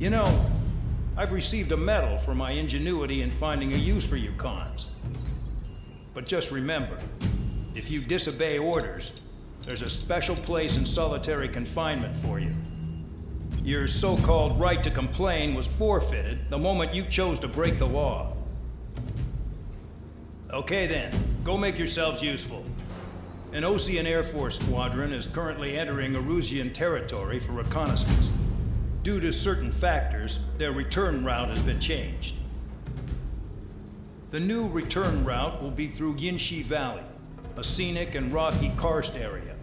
You know, I've received a medal for my ingenuity in finding a use for you cons. But just remember, if you disobey orders, there's a special place in solitary confinement for you. Your so-called right to complain was forfeited the moment you chose to break the law. Okay then, go make yourselves useful. An Osean Air Force squadron is currently entering Erusian territory for reconnaissance. Due to certain factors, their return route has been changed. The new return route will be through Yinshi Valley, a scenic and rocky karst area.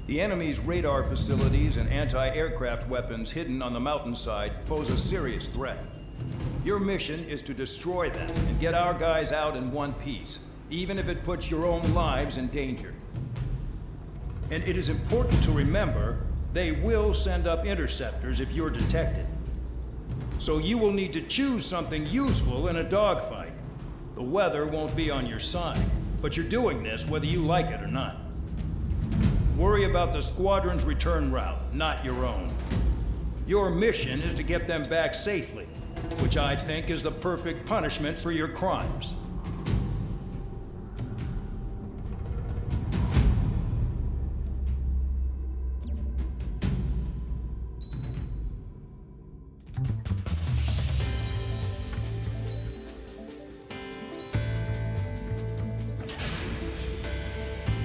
The enemy's radar facilities and anti-aircraft weapons hidden on the mountainside pose a serious threat. Your mission is to destroy them and get our guys out in one piece, even if it puts your own lives in danger. And it is important to remember, they will send up interceptors if you're detected. So you will need to choose something useful in a dogfight. The weather won't be on your side, but you're doing this whether you like it or not. Worry about the squadron's return route, not your own. Your mission is to get them back safely, which I think is the perfect punishment for your crimes.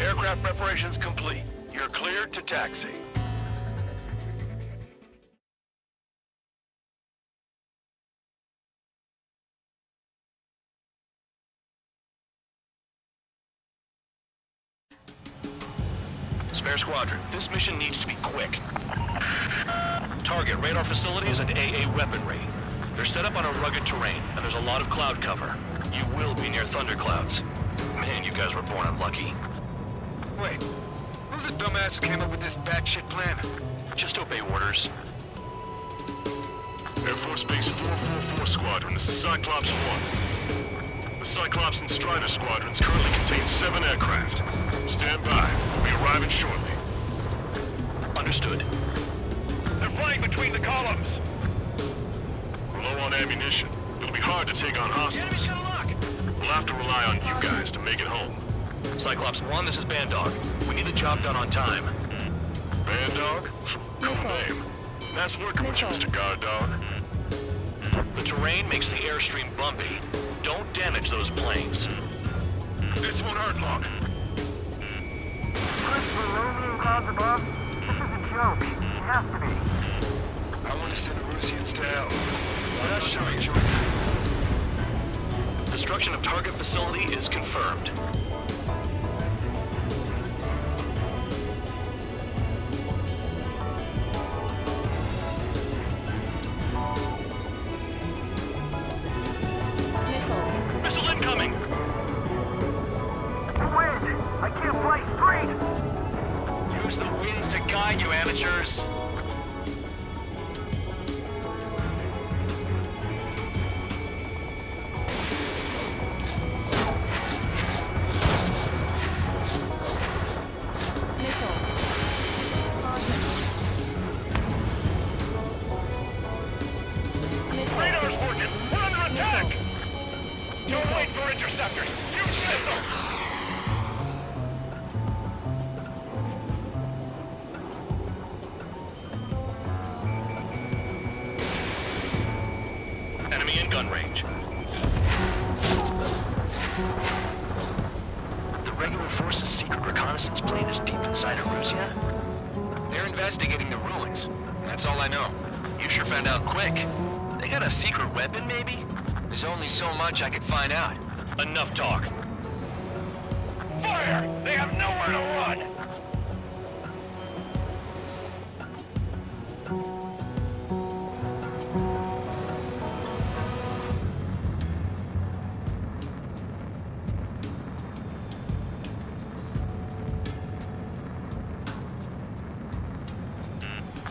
Aircraft preparations complete. You're cleared to taxi. Spare squadron, this mission needs to be quick. Target radar facilities and AA weaponry. They're set up on a rugged terrain, and there's a lot of cloud cover. You will be near thunderclouds. Man, you guys were born unlucky. Wait, who's the dumbass who came up with this batshit plan? Just obey orders. Air Force Base 444 Squadron, this is Cyclops 1. The Cyclops and Strider squadrons currently contain 7 aircraft. Stand by. We'll be arriving shortly. Understood. They're flying between the columns. We're low on ammunition. It'll be hard to take on The hostiles. enemy's gonna lock. We'll have to rely on you guys to make it home. Cyclops 1, this is Bandog. We need the job done on time. Bandog? Cool name. Nice working with you, Mr. Guard Dog. The terrain makes the airstream bumpy. Don't damage those planes. This won't hurt long. Clouds above? This is a joke. It has to be. I want to send the Russians to hell. Why not show you? Destruction of target facility is confirmed. Missile incoming! Wind! I can't fly straight! Use the winds to guide you, amateurs. Radar's working. We're under attack. Don't wait for interceptors. Use missiles. Enemy in gun range. The regular force's secret reconnaissance plane is deep inside Erusia? They're investigating the ruins. That's all I know. You sure found out quick. They got a secret weapon, maybe? There's only so much I could find out. Enough talk. Fire! They have nowhere to run!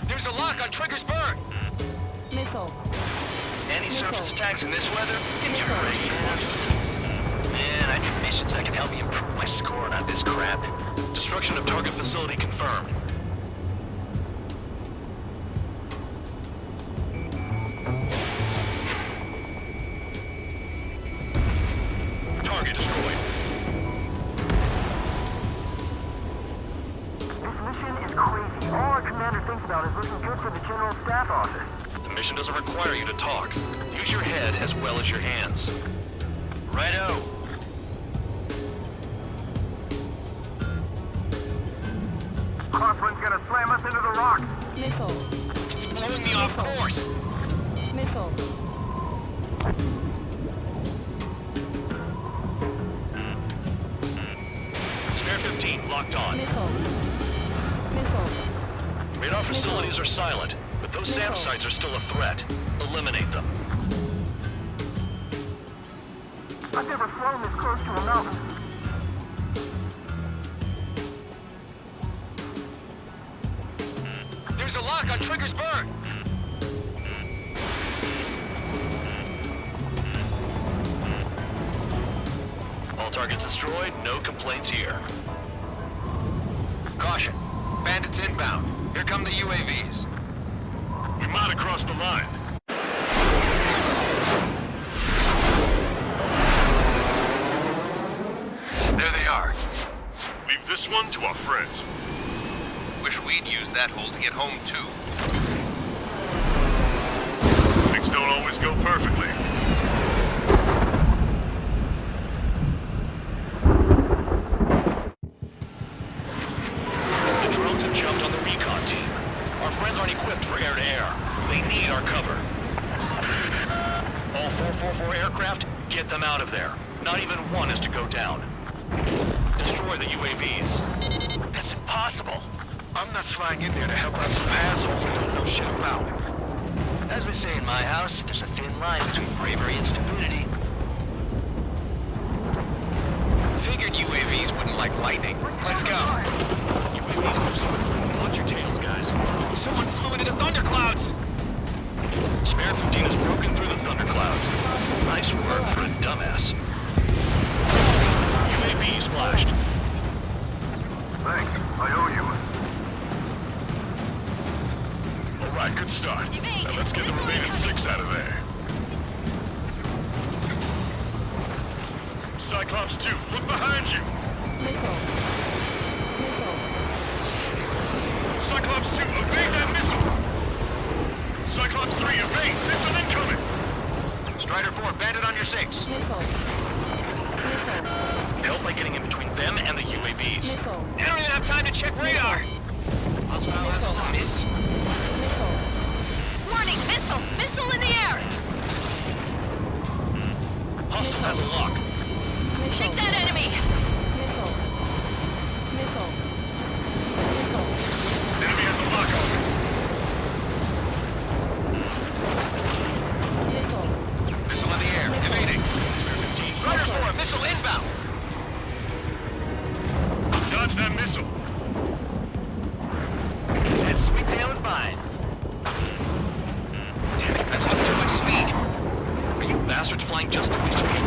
There's a lock on Trigger's burn! Missile. Any surface attacks in this weather? Give me a break. Man, I need missions that can help me improve my score, not this crap. Destruction of target facility confirmed. Target destroyed. This mission is crazy. All our commander thinks about is looking good for the General Staff Office. The mission doesn't require you to talk. Use your head as well as your hands. Righto. Crosswind's gonna slam us into the rocks. Missile. It's blowing me off course. Missile. Spare 15 locked on. Missile. Missile. Radar facilities are silent, but those SAM sites are still a threat. Eliminate them. I've never flown this close to a mountain. There's a lock on Trigger's burn. All targets destroyed, no complaints here. Caution. Bandits inbound. Here come the UAVs. We might have crossed the line. There they are. Leave this one to our friends. Wish we'd used that hole to get home, too. Things don't always go perfectly. The drones have jumped on the recon team. Our friends aren't equipped for air-to-air. They need our cover. All 444 aircraft, get them out of there. Not even one is to go down. Destroy the UAVs. That's impossible. I'm not flying in there to help out some assholes that don't know shit about it. As we say in my house, there's a thin line between bravery and stupidity. Figured UAVs wouldn't like lightning. Let's go. UAVs move swiftly. Watch your tails, guys. Someone flew into the thunderclouds. Spare 15 has broken through the thunderclouds. Nice work for a dumbass. UAV splashed. Thanks. I owe you. All right, good start. Now let's get the remaining 6 out of there. Cyclops 2, look behind you. Missile. Missile. Cyclops 2, evade that missile. Cyclops 3, evade. Missile incoming. Strider 4, bandit on your 6. Missile. Missile. Help by getting in between them and the UAVs. Missile. They don't even have time to check radar. Oswald has a lot. Miss. Missile. Warning! Missile! Missile in the air! Hostile has a lock. Shake that enemy! Missile. Missile. Missile. Enemy has a lock on me. Missile. Missile in the air. Evading. Spare 15. Strider 4, missile inbound. Dodge that missile. That sweet tail is mine. Damn it, I lost too much speed. Are you bastards flying just to waste fuel?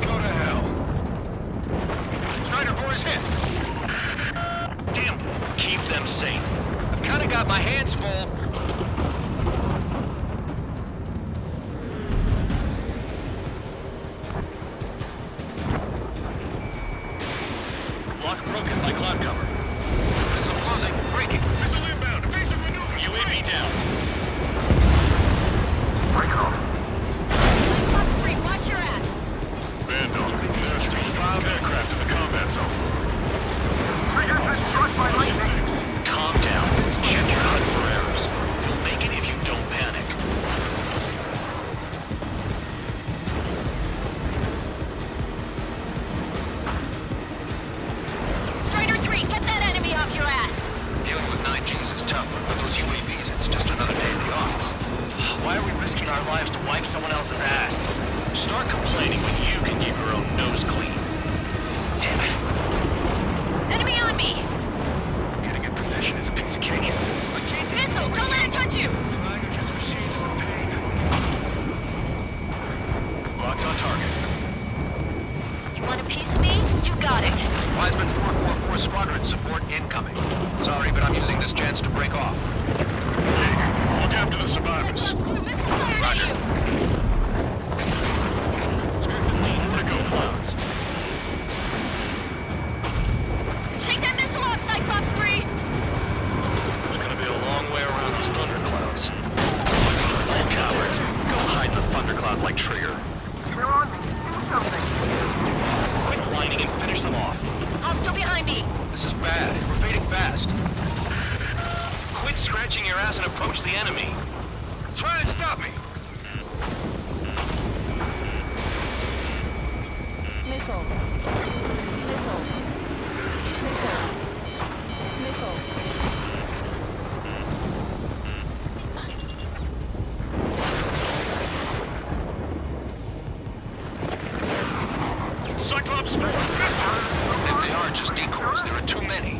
Go to hell. Strider 4 is hit. Damn! Keep them safe. I've kinda got my hands full. Lock broken by cloud cover. Missile closing. Breaking. Missile inbound. Evasive maneuver. UAV down. Fox 3, watch your ass! Bandog, there are still 5 aircraft in the combat zone. Trigger's been struck by lightning. 6. Calm down. Check your HUD for errors. You'll make it if you don't panic. Strider 3, get that enemy off your ass! Dealing with 9Gs is tough, but with those UAVs, it's just another day in the office. Why are we risking our lives to wipe someone else's ass? Start complaining when you can keep your own nose clean. Damn it. Enemy on me! Getting in position is a piece of cake. Missile, don't let it touch you! Flying against machines is a pain. Locked on target. You want a piece of me? You got it! Wiseman 444 Squadron support incoming. Sorry, but I'm using this chance to break off. Look after the survivors. Cyclops 2, missile thundercloth like Trigger. They're on me. Do something. Quit whining and finish them off. Hostile behind me. This is bad. We're fading fast. Quit scratching your ass and approach the enemy. Try and stop me. Missile. Missile. Missile. Missile. Cyclops 4, missile! If they are just decoys, there are too many.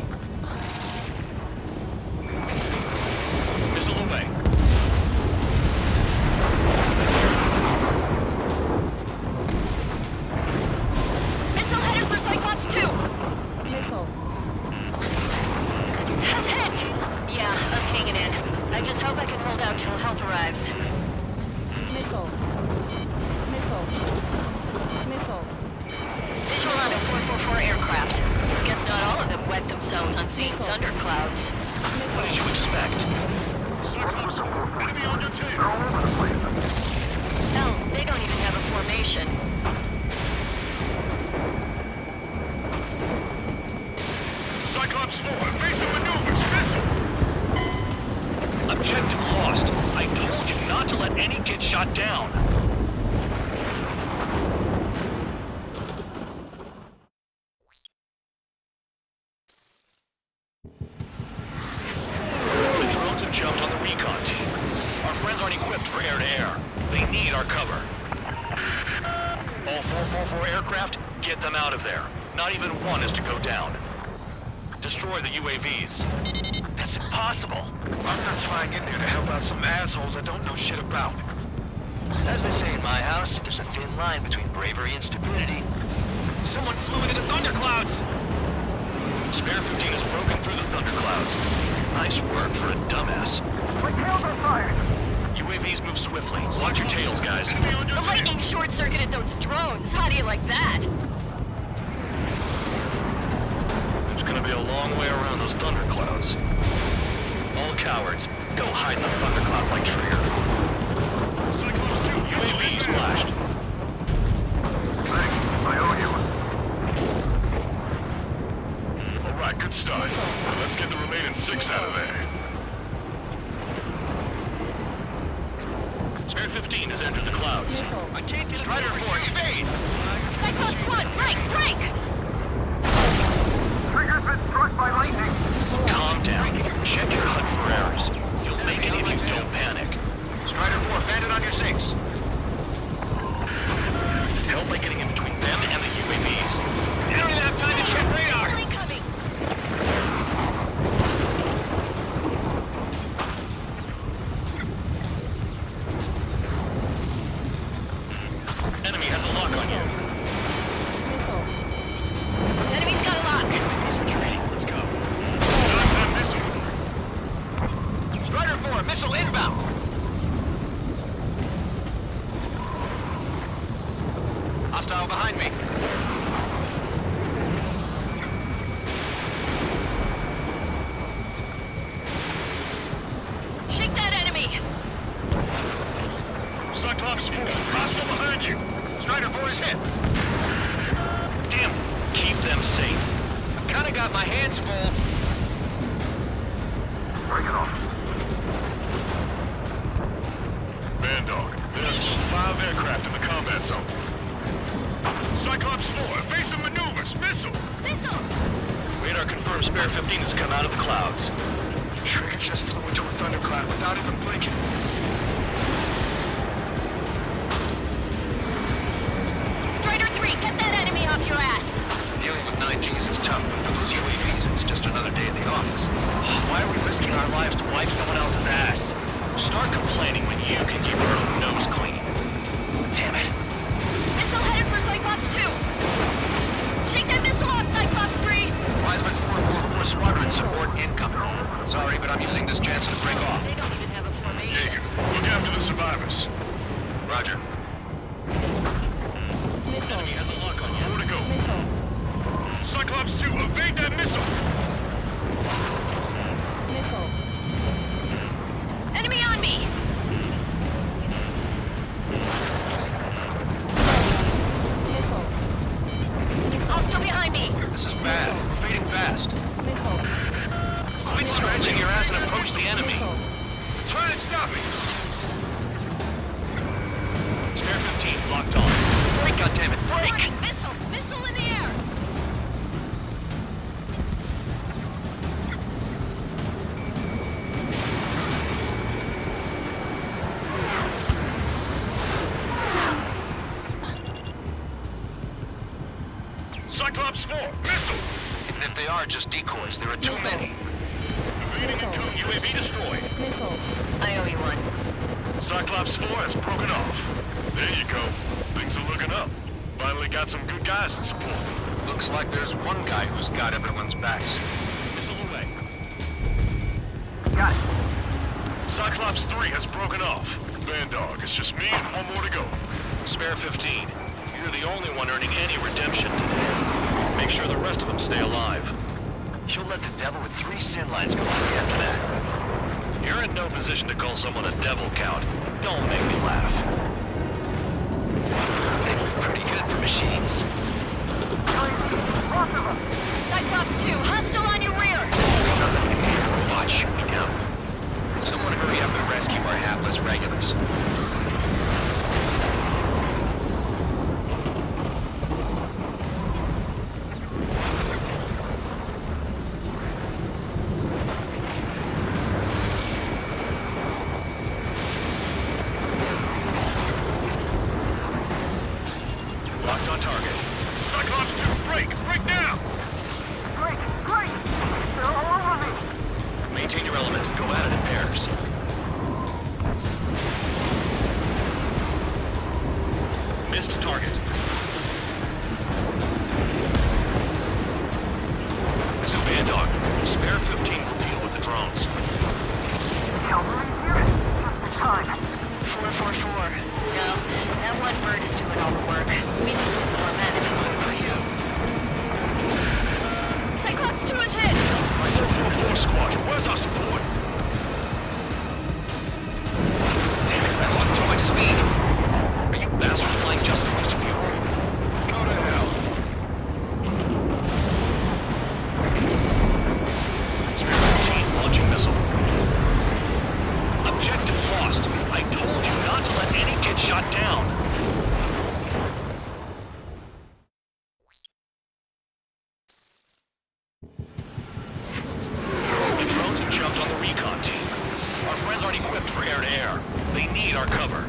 Missile away. Missile headed for Cyclops 2. Missile. I'm hit. Yeah, I'm hanging in. I just hope I can hold out till help arrives. Missile. Missile. Missile. Visual on a 444 aircraft. Guess not all of them wet themselves on seeing thunderclouds. What did you expect? Cyclops 4, enemy on your They're tail! all over the place. Hell, they don't even have a formation. Cyclops 4, evasive maneuvers, missile! Objective lost. I told you not to let any get shot down. The drones have jumped on the recon team. Our friends aren't equipped for air-to-air. They need our cover. All 444 aircraft, get them out of there. Not even one is to go down. Destroy the UAVs. That's impossible. I'm not flying in there to help out some assholes I don't know shit about. As they say in my house, there's a thin line between bravery and stupidity. Someone flew into the thunderclouds! Spare 15 has broken through the thunderclouds. Nice work for a dumbass. My tails are fired. UAVs move swiftly. Watch your tails, guys. Enemy on your The tail! lightning short-circuited those drones. How do you like that? It's gonna be a long way around those thunderclouds. All cowards, go hide in the thunderclouds like Trigger. Cyclops 2, UAV splashed. Thanks. I owe you. Alright, good start. Now let's get the remaining 6 out of there. Spare 15 has entered the clouds. Missile. I can't get Strider 4, evade! Cyclops 1, break! Trigger's been struck by lightning. Calm down. Check your HUD for errors. You'll make it if you don't panic. Strider 4, bandit on your 6. Help by getting in between them and the UAVs. You don't even have time to check radar! Coming. Enemy has a lock on you. Missile. Enemy's got a lock. He's retreating, let's go. Dodge that missile! Strider 4, missile inbound! Hostile behind me. Shake that enemy. Cyclops 4, hostile behind you! Strider 4 is hit. Damn, keep them safe. I've kinda got my hands full. Break it off. Bandog, there are still 5 aircraft in the combat zone. Cyclops 4, evasive maneuvers, missile! Missile. Radar confirms Spare 15 has come out of the clouds. Trigger just flew into a thundercloud without even blinking. Strider 3, get that enemy off your ass. Dealing with 9Gs is tough, but for those UAVs, it's just another day at the office. Why are we risking our lives to wipe someone else's ass? Start complaining when you can keep your own nose clean. Damn it. Missile headed for Cyclops 2. Shake that missile off, Cyclops 3. Wiseman 444 Squadron support incoming. Sorry, but I'm using this chance to break off. They don't even have a formation. Jaeger, look after the survivors. Roger. Missile. Enemy has a lock on you. Where to go? Missile. Cyclops 2, evade that missile! Missile. Enemy on me. Locked on. Brake, goddammit, brake! Warning, missile! Missile in the air! Cyclops 4, missile! Even if they are just decoys, there are too many. UAV destroyed. Missile. I owe you one. Cyclops 4 has broken off. There you go. Things are looking up. Finally got some good guys in support. Looks like there's one guy who's got everyone's backs. Missile away. Got it. Cyclops 3 has broken off. Vandog, it's just me and one more to go. Spare 15. You're the only one earning any redemption today. Make sure the rest of them stay alive. You'll let the devil with 3 sin lines go on me after that. You're in no position to call someone a devil, Count. Don't make me laugh. They move pretty good for machines. Lots of them. Cyclops 2, hostile on your rear! Robot shoot me down. Someone hurry up and rescue our hapless regulars. Locked on target. Cyclops 2, break! Break now! Great, great. They're all over me. Maintain your element. Go at it in pairs. Missed target. This is Bandog. Spare 15 will deal with the drones. Cavalry's here. Just in time. 444. No, that one bird is doing all the work. We need some more men if we work for you. Cyclops 2 is hit! 444 squad, where's our support? Damn it, I lost too much speed. Are you bastards flying just to waste fuel? Go to hell. Spare 15 launching missile. Objective lost. I told you not to let any get shot down. The drones have jumped on the recon team. Our friends aren't equipped for air-to-air. They need our cover.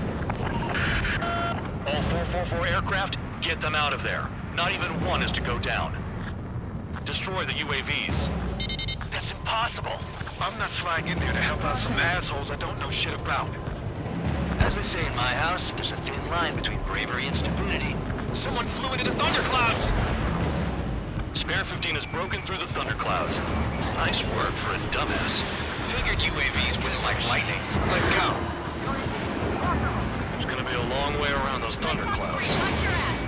All 444 aircraft, get them out of there. Not even one is to go down. Destroy the UAVs. That's impossible. I'm not flying in there to help out some assholes I don't know shit about. As they say in my house, there's a thin line between bravery and stupidity. Someone flew into the thunderclouds! Spare 15 has broken through the thunderclouds. Nice work for a dumbass. Figured UAVs wouldn't like lightning. Let's go. It's gonna be a long way around those thunderclouds. Watch your ass!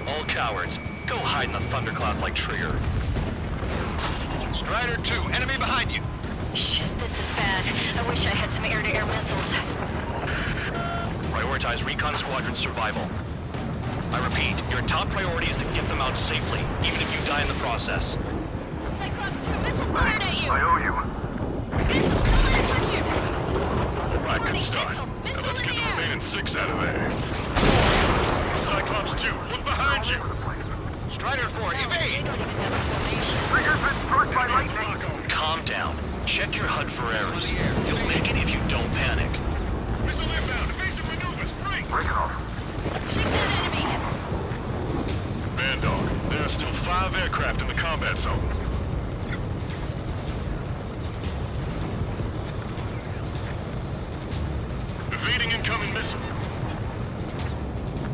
All cowards, go hide in the thunderclouds like Trigger. Strider 2, enemy behind you. Shit, this is bad. I wish I had some air-to-air missiles. Prioritize recon squadron survival. I repeat, your top priority is to get them out safely, even if you die in the process. Cyclops 2, missile fired at you! I owe you. Missile, don't let it touch you! Right, good Warning, start. missile, Now missile let's in get the the air! remaining 6 out of there. Cyclops 2, look behind you! Strider 4, They evade! don't even have information. Trigger's been struck by lightning. Calm down. Check your HUD for errors. You'll make it if you don't panic. Missile inbound, evasive maneuvers, break! Break it off. Shake that enemy! Bandog, there are still 5 aircraft in the combat zone. Evading incoming missile.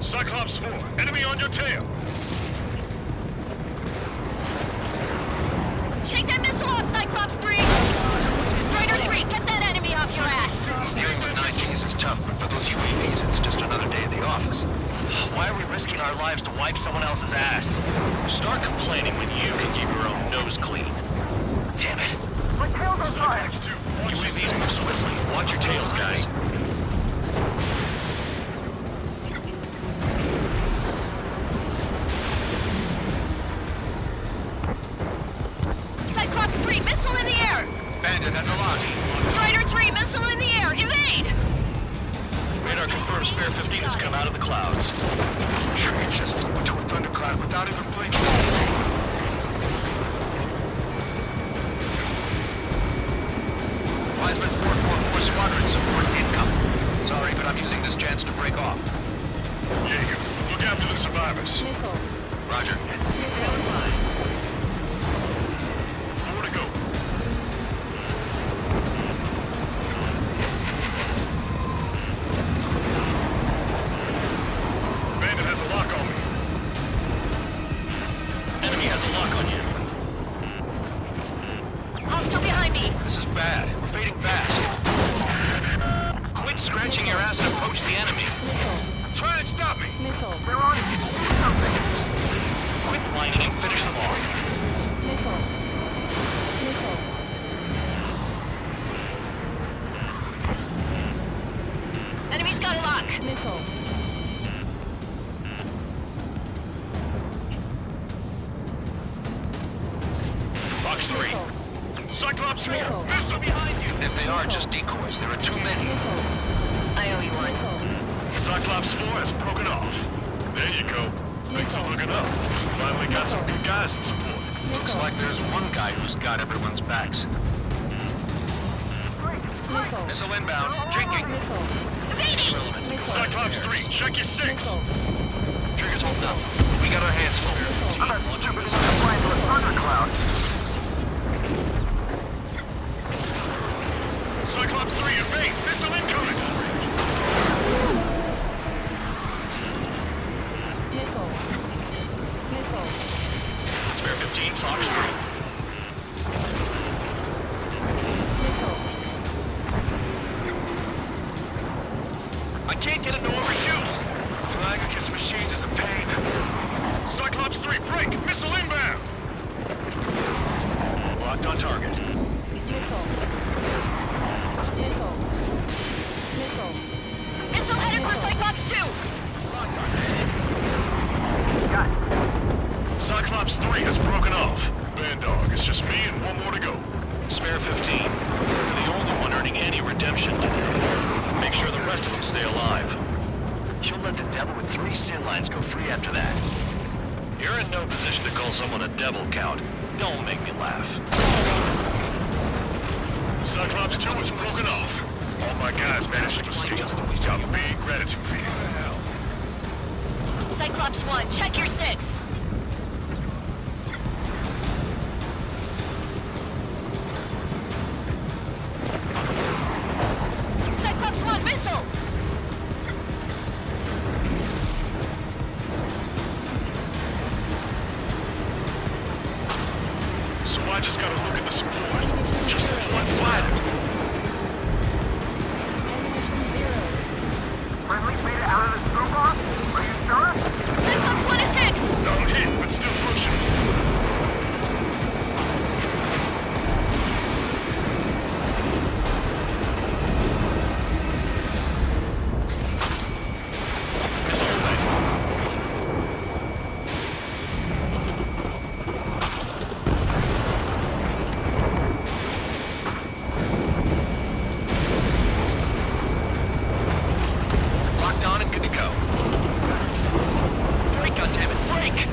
Cyclops 4, enemy on your tail. Shake that missile off, Cyclops 3! Strider 3, get that enemy off your ass! Dealing with 19s is tough, but for those UAVs, it's just another day at the office. Why are we risking our lives to wipe someone else's ass? Start complaining when you can keep your own nose clean. Damn it. My tail's on fire. Cyclops 2, watch your UAVs move swiftly. Watch your tails, guys. Cyclops 3, missile in the air! Bandit has a lot. Strider 3, missile in the air! Evade! Radar confirms Spare 15 is come out of the clouds. Tree just flew into a thundercloud without even blinking. Wiseman 444 Squadron support incoming. Sorry, but I'm using this chance to break off. Jaeger, look after the survivors. Missile. Roger. More to go. Bandit has a lock on me. Enemy has a lock on you. Hostile behind me. This is bad. We're fading fast. Quit scratching your ass and approach the enemy. Missile. Try and stop me. Missile. They're on it. Do something. Quit whining and finish them off. Missile. Missile. Enemy's got a lock. Missile. Fox 3. Missile. Cyclops 3, Missile. missile behind you. If they are just decoys, there are too many. Missile. I owe you one. Missile. Cyclops 4 has broken off. There you go. Things are looking up. Finally got some good guys in support. Looks like there's one guy who's got everyone's backs. Missile. Missile inbound. Jinking. Missile. Evading! Missile. Cyclops 3, check your 6. Missile. Trigger's holding up. We got our hands full. I'm not stupid enough to fly into a thundercloud. Cyclops 3, evade. Missile incoming. Missile. Missile. Spare 15, Fox 3. Missile. I can't get it to overshoot. Flying against machines is a pain. Cyclops 3, break. Missile inbound. Locked on target. Missile. Missile. Missile. Missile headed for Cyclops 2. Got it. Cyclops 3 has broken off. Band Dog, it's just me and one more to go. Spare 15. You're the only one earning any redemption today. Make sure the rest of them stay alive. You'll let the devil with 3 sin lines go free after that. You're in no position to call someone a devil, Count. Don't make me laugh. Cyclops 2 has broken off. All my guys managed to escape. Got big gratitude for you. Cyclops 1, check your 6. Cyclops 1, missile! So I just gotta look at the support. Just this one fighter. Ammunition 0. Friendly made it out of the scope off? Are you sure? Cyclops 1 is hit! Down hit, but still pushing. Missile away. Locked on and good to go. Break, goddammit, break!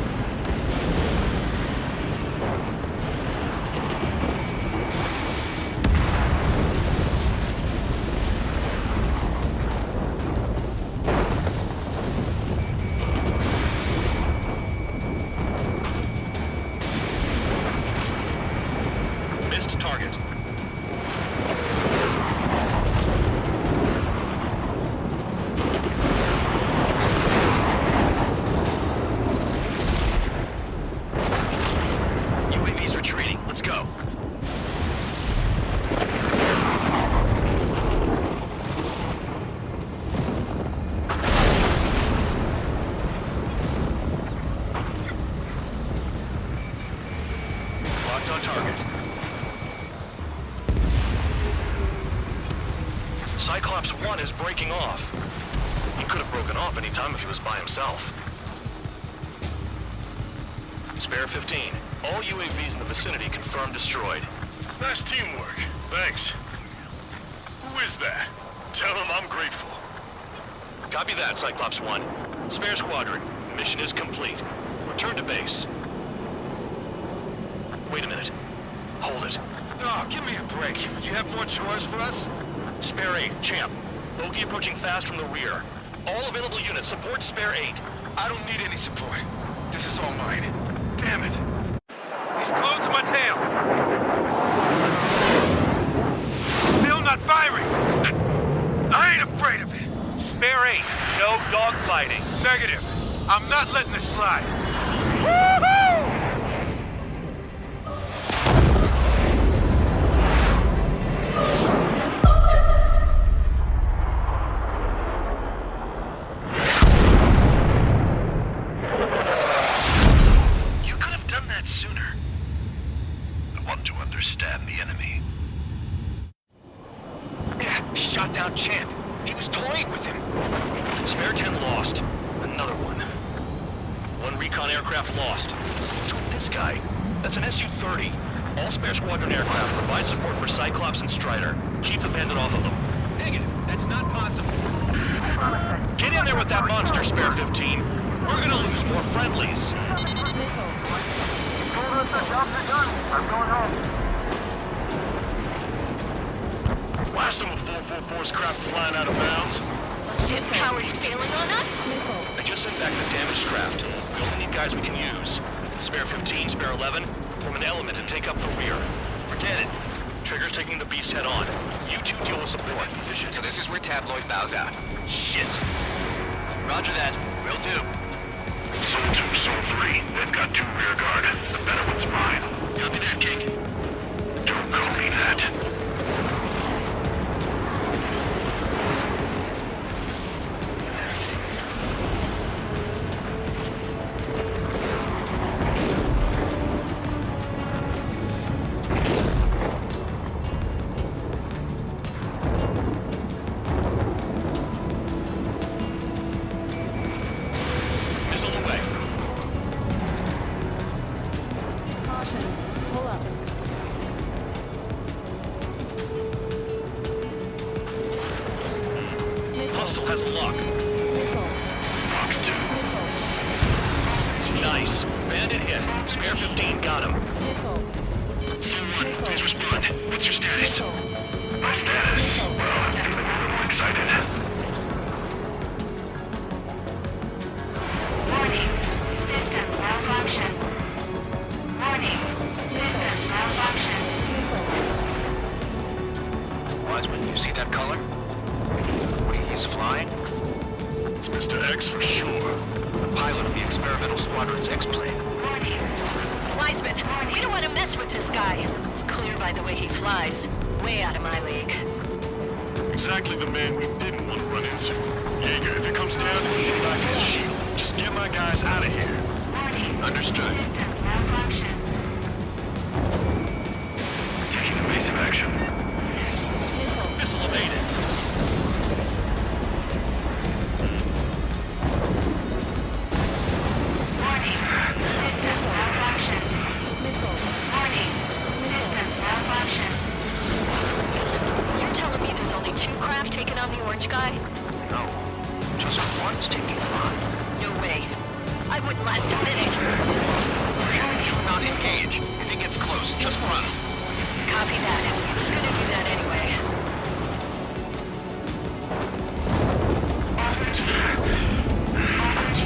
Missed target. UAV's retreating. Let's go. Locked on target. Cyclops 1 is breaking off. He could have broken off any time if he was by himself. Spare 15. All UAVs in the vicinity confirmed destroyed. Nice teamwork. Thanks. Who is that? Tell him I'm grateful. Copy that, Cyclops 1. Spare Squadron, mission is complete. Return to base. Wait a minute. Hold it. Oh, give me a break. Do you have more chores for us? Spare 8, Champ. Bogey approaching fast from the rear. All available units support Spare 8. I don't need any support. This is all mine. Damn it. He's glued to my tail. Still not firing. I ain't afraid of it. Spare 8, no dogfighting. Negative. I'm not letting this slide. You could have done that sooner. I want to understand the enemy. Yeah, shot down Champ. He was toying with him. Spare 10 lost. Another one. One recon aircraft lost. What's with this guy? That's an Su-30. All Spare Squadron aircraft provide support for Cyclops and Strider. Keep the bandit off of them. Negative. That's not possible. Get in there with that monster, Spare 15. We're gonna lose more friendlies. Told us the jobs are done. I'm going home. Why are some of 444's craft flying out of bounds? Did cowards failing on us? I just sent back the damaged craft. We only need guys we can use. Spare 15, Spare 11, form an element and take up the rear. Forget it. Trigger's taking the beast head on. You two deal with support. So this is where Tabloid bows out. Shit. Roger that. Will do. Soul 2, Soul 3. They've got 2 rear guard. The better one's mine. Copy that, King. Don't call me that. Missile away. Caution. Pull up. Hostile has a lock. Missile. Box 2. Missile. Nice. Bandit hit. Spare 15 got him. Missile. Soul 1, please respond. What's your status? Missile. My status? Well, I'm getting a little excited. Warning. System malfunction. Warning. System malfunction. Wiseman, you see that color? He's flying? It's Mr. X for sure. The pilot of the experimental squadron's X-plane. Warning. Wiseman, we don't want to mess with this guy. It's clear by the way he flies. Way out of my league. Exactly the man we didn't want to run into. Jaeger, if it comes down to it, back as a shield. Just get my guys out of here. Warning. Understood. System malfunction. Taking evasive action. Missile evaded. Warning. System malfunction. Warning. System malfunction. You're telling me there's only 2 craft taking on the orange guy? No. Just one's taking on. No way. I wouldn't last a minute. Do not engage. If he gets close, just run. Copy that. I was gonna do that anyway. Over G. Over G.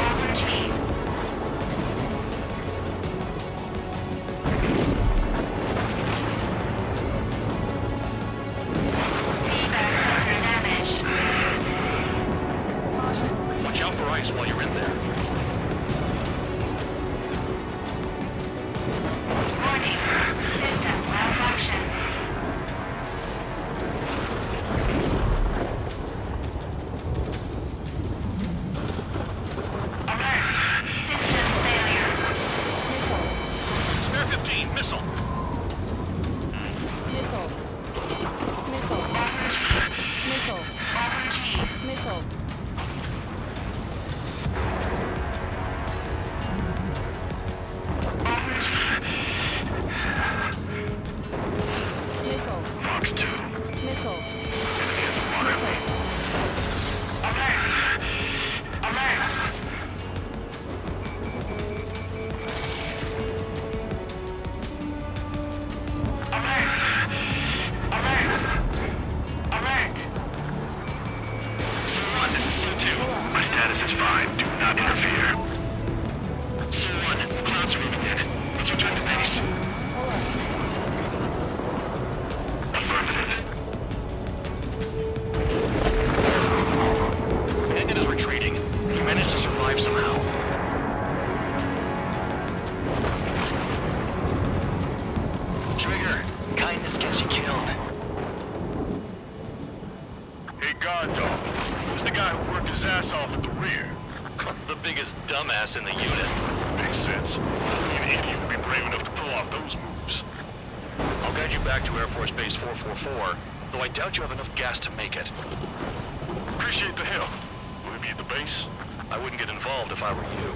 Over G. Feedback sensor damaged. Watch out for ice while you're in there. Warning. System malfunction. Alert. System failure. Spare 15, missile. Missile. Missile. Missile. Over G. Missile. fine. Do not interfere. Soul 1, clouds are moving in. Let's return to base. Affirmative. Bandit is retreating. He managed to survive somehow. Trigger, kindness gets you killed. Hey, guard dog. Who's the guy who worked his ass off at the rear? The biggest dumbass in the unit. Makes sense. Only an idiot would be brave enough to pull off those moves. I'll guide you back to Air Force Base 444, though I doubt you have enough gas to make it. Appreciate the help. Will he be at the base? I wouldn't get involved if I were you.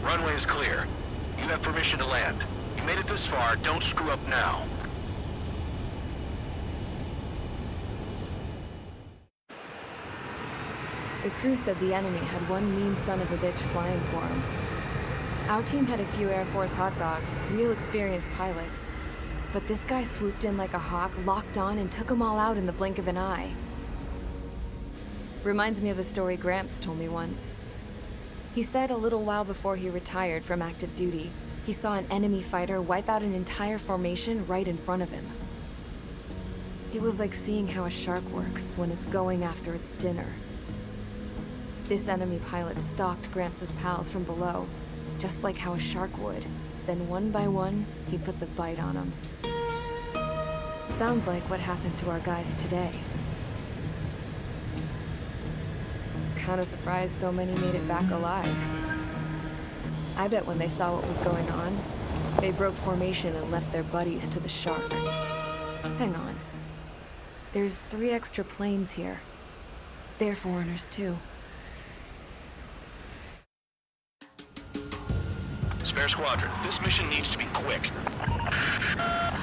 Runway is clear. You have permission to land. You made it this far, don't screw up now. The crew said the enemy had one mean son of a bitch flying for him. Our team had a few Air Force hot dogs, real experienced pilots. But this guy swooped in like a hawk, locked on, and took them all out in the blink of an eye. Reminds me of a story Gramps told me once. He said a little while before he retired from active duty, he saw an enemy fighter wipe out an entire formation right in front of him. It was like seeing how a shark works when it's going after its dinner. This enemy pilot stalked Gramps' pals from below, just like how a shark would. Then one by one, he put the bite on them. Sounds like what happened to our guys today. Kinda surprised so many made it back alive. I bet when they saw what was going on, they broke formation and left their buddies to the shark. Hang on. There's 3 extra planes here. They're foreigners too. Spare Squadron, this mission needs to be quick.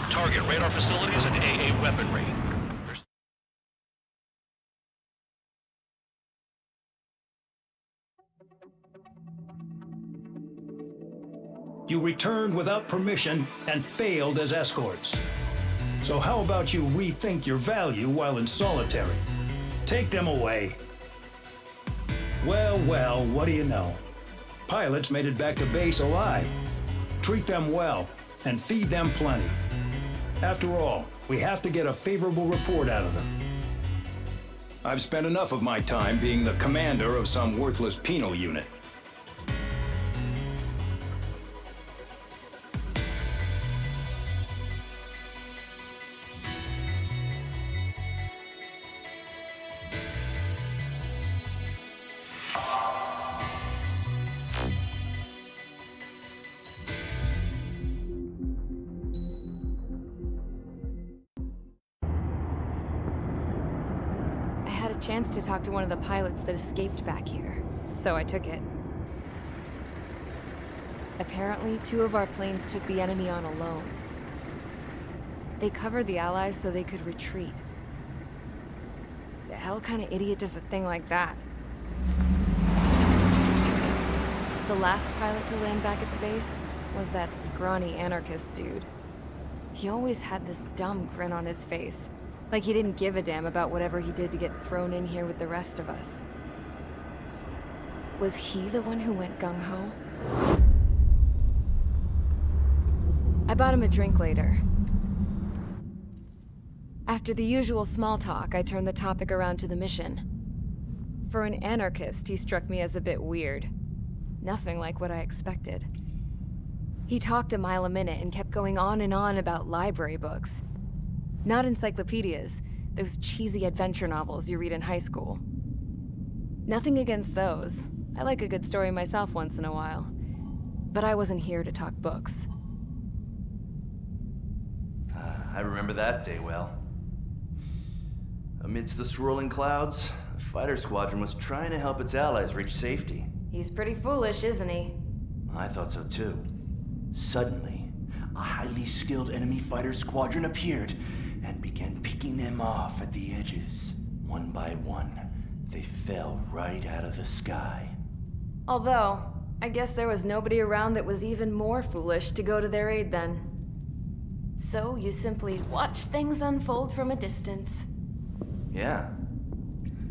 Target radar facilities and AA weaponry. There's... You returned without permission and failed as escorts. So how about you rethink your value while in solitary? Take them away. Well, well, what do you know? Pilots made it back to base alive. Treat them well and feed them plenty. After all, we have to get a favorable report out of them. I've spent enough of my time being the commander of some worthless penal unit. Chance to talk to one of the pilots that escaped back here, so I took it. Apparently, 2 of our planes took the enemy on alone. They covered the Allies so they could retreat. The hell kind of idiot does a thing like that? The last pilot to land back at the base was that scrawny anarchist dude. He always had this dumb grin on his face. Like he didn't give a damn about whatever he did to get thrown in here with the rest of us. Was he the one who went gung-ho? I bought him a drink later. After the usual small talk, I turned the topic around to the mission. For an anarchist, he struck me as a bit weird. Nothing like what I expected. He talked a mile a minute and kept going on and on about library books. Not encyclopedias, those cheesy adventure novels you read in high school. Nothing against those. I like a good story myself once in a while. But I wasn't here to talk books. I remember that day well. Amidst the swirling clouds, the fighter squadron was trying to help its allies reach safety. He's pretty foolish, isn't he? I thought so too. Suddenly, a highly skilled enemy fighter squadron appeared and began picking them off at the edges. One by one, they fell right out of the sky. Although, I guess there was nobody around that was even more foolish to go to their aid then. So you simply watch things unfold from a distance. Yeah.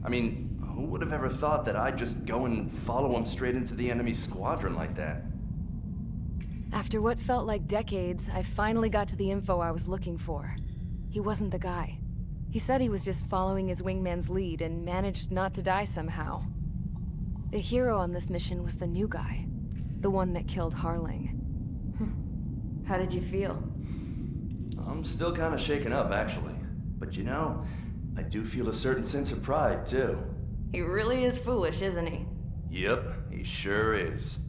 I mean, who would have ever thought that I'd just go and follow him straight into the enemy squadron like that? After what felt like decades, I finally got to the info I was looking for. He wasn't the guy. He said he was just following his wingman's lead and managed not to die somehow. The hero on this mission was the new guy. The one that killed Harling. How did you feel? I'm still kind of shaken up, actually. But you know, I do feel a certain sense of pride, too. He really is foolish, isn't he? Yep, he sure is.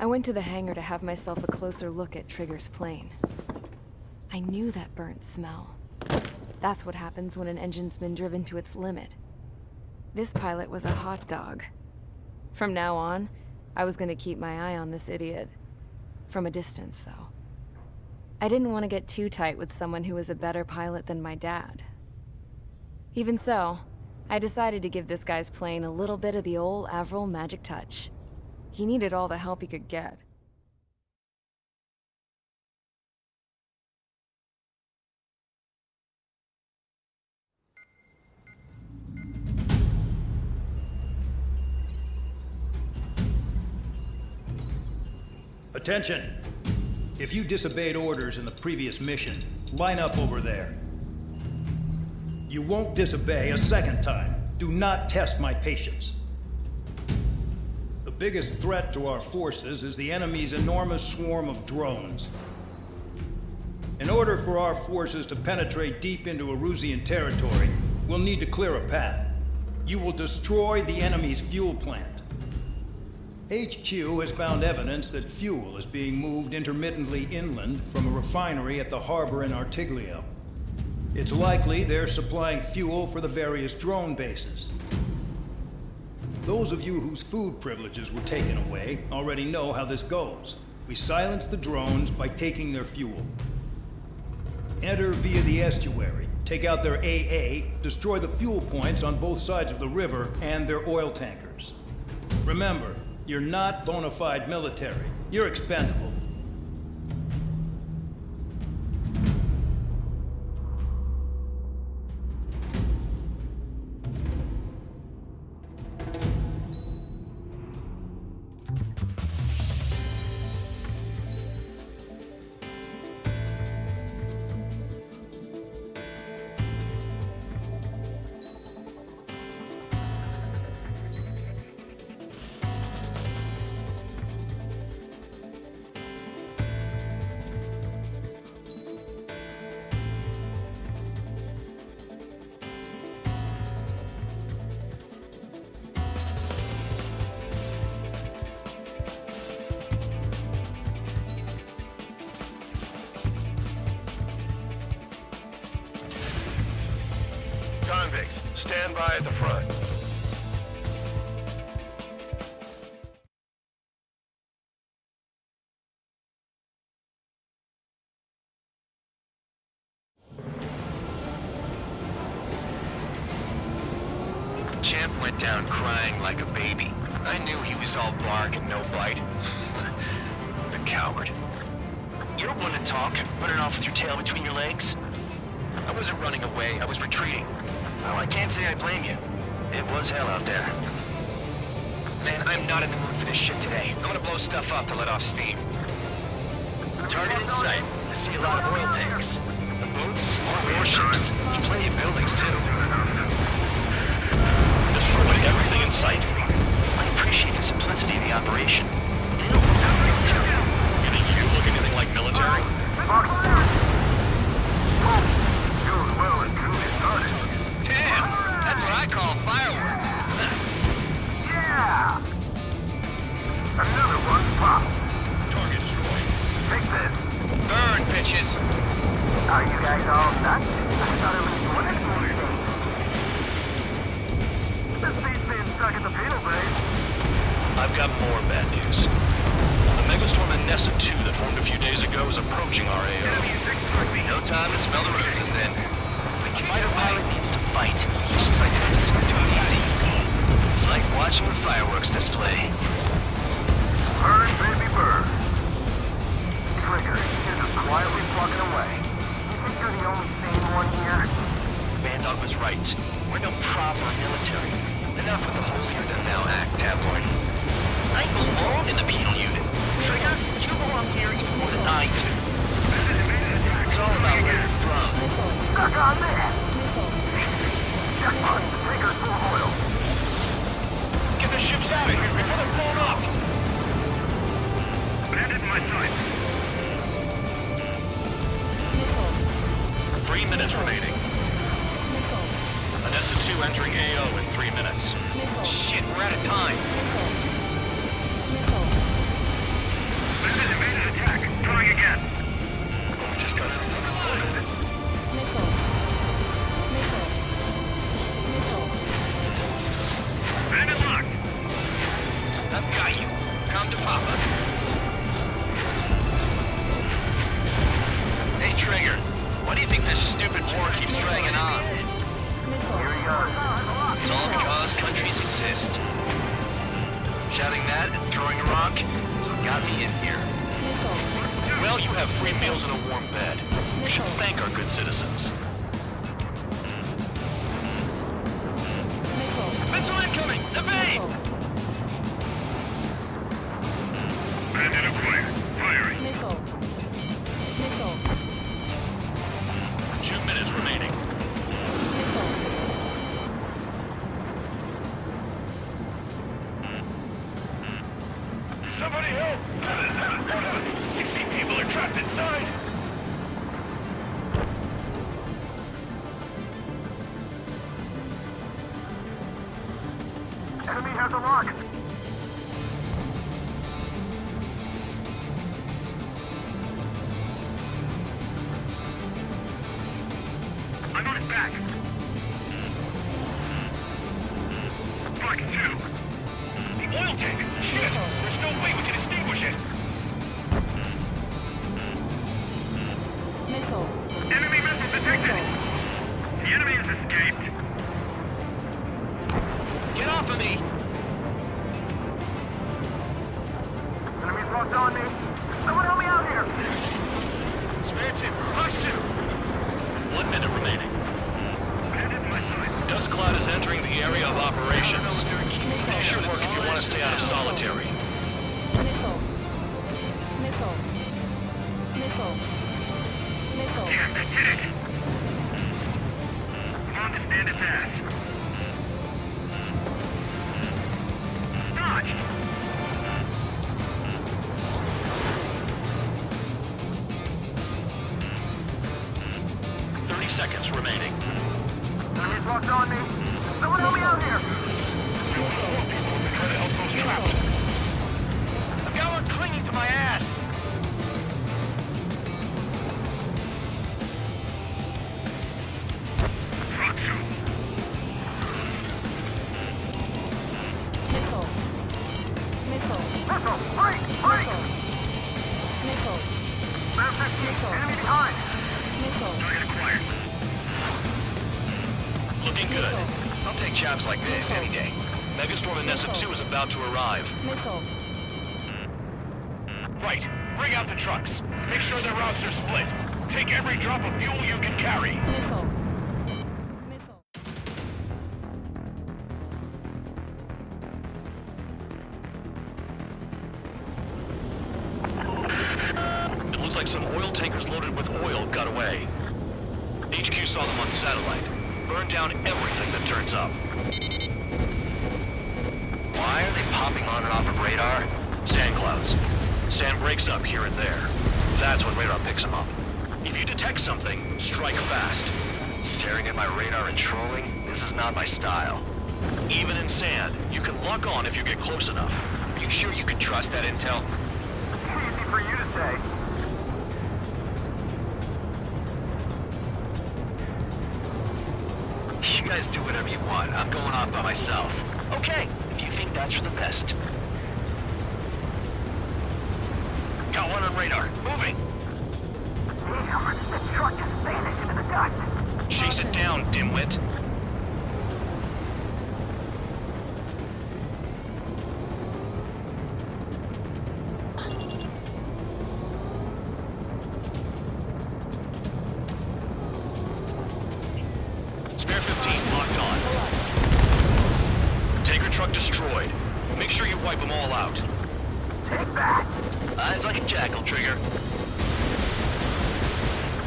I went to the hangar to have myself a closer look at Trigger's plane. I knew that burnt smell. That's what happens when an engine's been driven to its limit. This pilot was a hot dog. From now on, I was gonna keep my eye on this idiot. From a distance, though. I didn't want to get too tight with someone who was a better pilot than my dad. Even so, I decided to give this guy's plane a little bit of the old Avril magic touch. He needed all the help he could get. Attention! If you disobeyed orders in the previous mission, line up over there. You won't disobey a second time. Do not test my patience. The biggest threat to our forces is the enemy's enormous swarm of drones. In order for our forces to penetrate deep into Erusian territory, we'll need to clear a path. You will destroy the enemy's fuel plant. HQ has found evidence that fuel is being moved intermittently inland from a refinery at the harbor in Artiglio. It's likely they're supplying fuel for the various drone bases. Those of you whose food privileges were taken away already know how this goes. We silence the drones by taking their fuel. Enter via the estuary, take out their AA, destroy the fuel points on both sides of the river and their oil tankers. Remember, you're not bona fide military. You're expendable. Convicts, stand by at the front. Champ went down crying like a baby. I knew he was all bark and no bite. The coward. You're one to talk, running off with your tail between your legs. I wasn't running away, I was retreating. Well, I can't say I blame you. It was hell out there. Man, I'm not in the mood for this shit today. I'm gonna blow stuff up to let off steam. Target in sight. I see a lot of oil tanks. The boats, more warships. There's plenty of buildings, too. Destroy everything in sight. I appreciate the simplicity of the operation. They don't look like military. You think you look anything like military? Well and truly started. Damn! That's what I call fireworks. Yeah! Another one pop. Target destroyed. Take this. Burn, bitches! Are you guys all nuts? I thought it was one thing. This beat's being stuck in the penal base. I've got more bad news. The megastorm in Nessa 2 that formed a few days ago is approaching our AO. No time to smell the roses, then. A fighter pilot needs to fight. Missions like this are too easy. It's like watching a fireworks display. Burn, baby. 3 minutes remaining. An ESA-2 entering AO in 3 minutes. Shit, we're out of time. This is evaded attack. Trying again. Just got everything loaded. Bandit locked. I've got you. Come to Papa. Hey, Trigger. Why do you think this stupid war keeps dragging on? It's all because countries exist. Shouting that and throwing a rock is what got me in here. Well, you have free meals and a warm bed. You should thank our good citizens. Missile incoming! Evade! Bandit acquired. Firing. 2 minutes remaining. Somebody help! 60 people are trapped inside. Enemy has a lock. I'm on his back. Mark 2. The oil tank. Shit! There's no way we can extinguish it. Enemy missile detected. The enemy has escaped. Get off of me! Enemy's locked on me. Someone help me out here. Spare 2. Push 2. 1 minute remaining. Bandit my side. Dust Cloud is entering the area of operations. Finish your work if you want to stay out of solitary. Damn, that did it. On to stand its ass. Dodge! 30 seconds remaining. Enemy's locked on me. Someone help me out here. Try to help those trapped. I've got one clinging to my ass! Front 2. Missile! Break! Break! Spare 15. Enemy behind. Target acquired. Looking good. I'll take jobs like this any day. Megastorm in ESA-2 is about to arrive. Right. Bring out the trucks. Make sure their routes are split. Take every drop of fuel you can carry. It looks like some oil tankers loaded with oil got away. HQ saw them on satellite. Burned down everything that turns up. Why are they popping on and off of radar? Sand clouds. Sand breaks up here and there. That's when radar picks them up. If you detect something, strike fast. Staring at my radar and trolling? This is not my style. Even in sand, you can lock on if you get close enough. Are you sure you can trust that intel? Easy for you to say. You guys do whatever you want. I'm going off by myself. Okay, if you think that's for the best. Got one on radar. Moving. Damn, the truck just vanished into the dust. Chase it down, dimwit. Spare 15 locked on. Tanker truck destroyed. Make sure you wipe them all out. Take that. Eyes like a jackal, Trigger.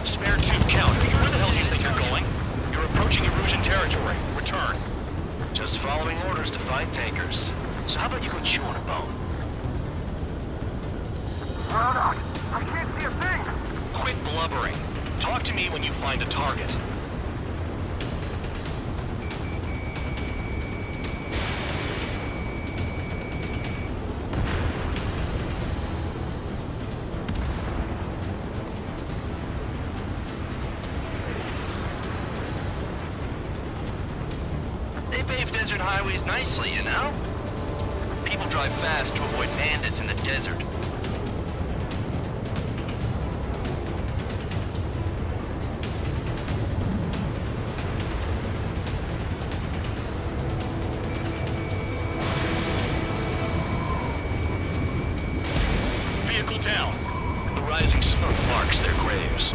Spare 2 count. Where the hell do you think you're going? You're approaching Erusian territory. Return. Just following orders to find tankers. So how about you go chew on a bone? Hold on. I can't see a thing. Quit blubbering. Talk to me when you find a target. They pave desert highways nicely, you know? People drive fast to avoid bandits in the desert. Vehicle down. The rising smoke marks their graves.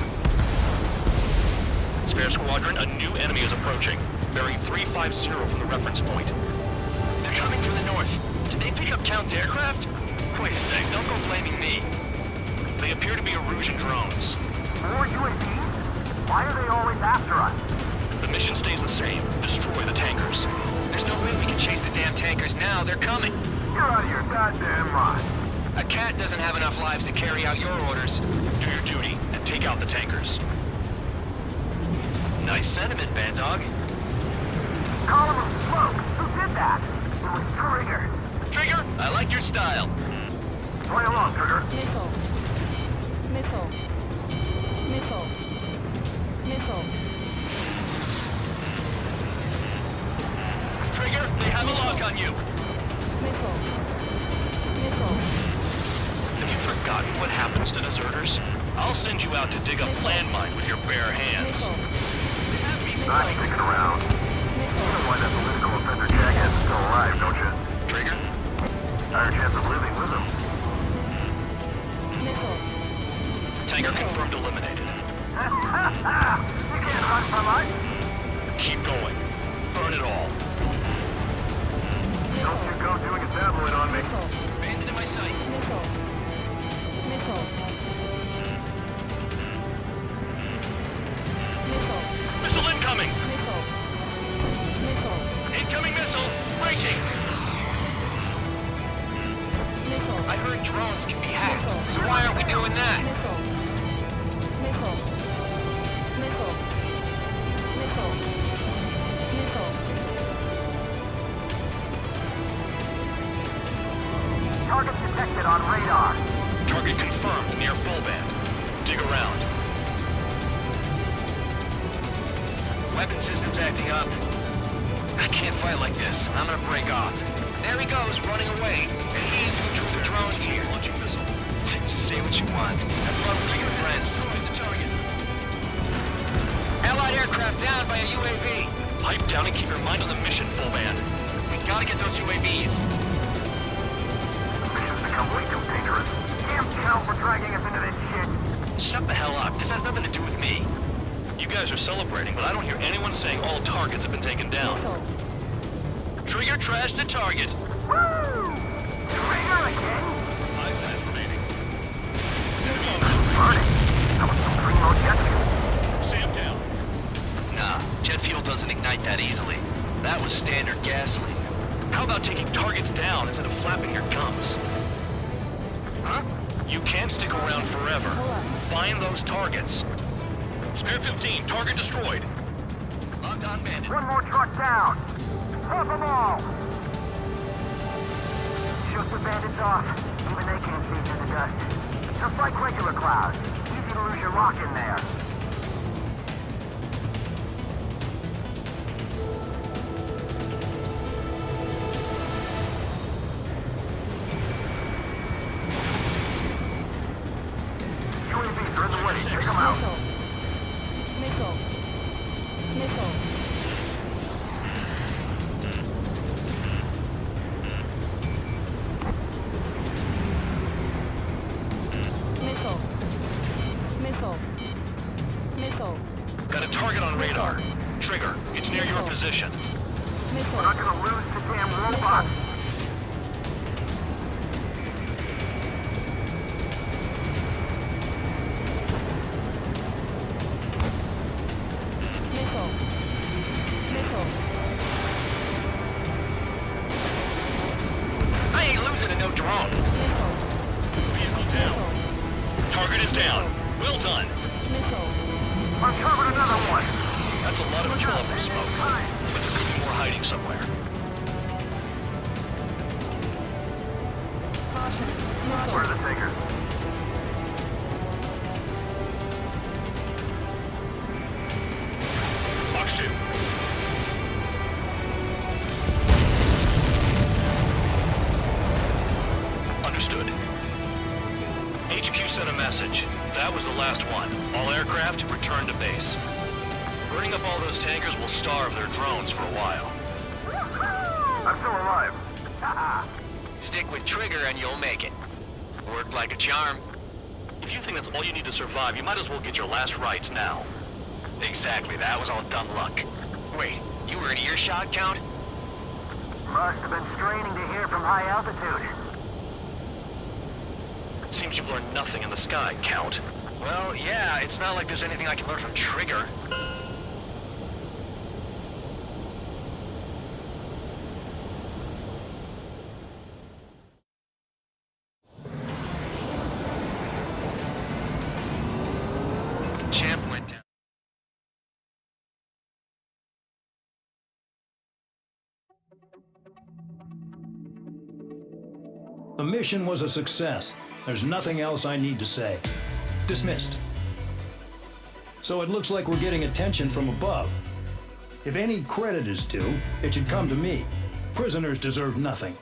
Spare Squadron, a new enemy is approaching. Bearing 350 from the reference point. They're coming from the north. Did they pick up Count's aircraft? Wait a sec, don't go blaming me. They appear to be Erusian drones. More UAVs? Why are they always after us? The mission stays the same. Destroy the tankers. There's no way we can chase the damn tankers now. They're coming. You're out of your goddamn mind. A cat doesn't have enough lives to carry out your orders. Do your duty and take out the tankers. Nice sentiment, Bad Dog. Column of smoke. Who did that? It was Trigger. Trigger, I like your style. Play along, Trigger. Missile. Missile. Missile. Missile. Trigger, they have a lock on you. Missile. Missile. Have you forgotten what happens to deserters? I'll send you out to dig up landmine with your bare hands. Missile. Not sticking around. You know why that political offender jackass is still alive, don't you? Trigger? Higher chance of living with him. Missile. Tanker confirmed eliminated. You can't run from us. Keep going. Burn it all. Don't you go doing a tabloid on me. Missile. Bandit in my sights. Missile. Missile. Missile. Missile incoming! Missile. Missile. Incoming missile! Breaking! Missile. I heard drones can be hacked, so why aren't we doing that? Missile. Missile. Missile. Missile. Missile. Target detected on radar. Target confirmed near full band. Dig around. Weapon system's acting up. I can't fight like this. I'm gonna break off. There he goes, running away. And he's who drew the drones here. Launching missile. Say what you want. Have fun with your friends. Allied aircraft down by a UAV. Pipe down and keep your mind on the mission, full band. We gotta get those UAVs. Mission's become way too dangerous. Damn Count for dragging us into this shit. Shut the hell up. This has nothing to do with me. You guys are celebrating, but I don't hear anyone saying all targets have been taken down. Missile. Trigger trashed the target. Woo! Trigger again? 5 minutes remaining. Burning. That was some primo jet fuel. Sam down. Nah, jet fuel doesn't ignite that easily. That was standard gasoline. How about taking targets down instead of flapping your gums? Huh? You can't stick around forever. Find those targets. Spare 15, target destroyed. Locked on bandit. One more truck down. Pop them all. Shoot the bandits off. Even they can't see through the dust. Just like regular clouds. Easy to lose your lock in there. UAVs are in the way. Check them out. Missile. Missile. Missile. Missile. Missile. Got a target on radar. Trigger, it's near your position. We're Missile. not gonna lose the damn robots. Missile. Missile. I ain't losing to no drone. Missile. Vehicle down. Target is down. Well done. Missile. Where are the tankers? Fox 2. Understood. HQ sent a message. That was the last one. All aircraft, return to base. Burning up all those tankers will starve their drones for a while. I'm still alive. Stick with Trigger and you'll make it. Worked like a charm. If you think that's all you need to survive, you might as well get your last rites now. Exactly, that was all dumb luck. Wait, you were in earshot, Count? Must have been straining to hear from high altitude. Seems you've learned nothing in the sky, Count. Well, yeah, it's not like there's anything I can learn from Trigger. Champ went down. The mission was a success. There's nothing else I need to say. Dismissed. So it looks like we're getting attention from above. If any credit is due, it should come to me. Prisoners deserve nothing.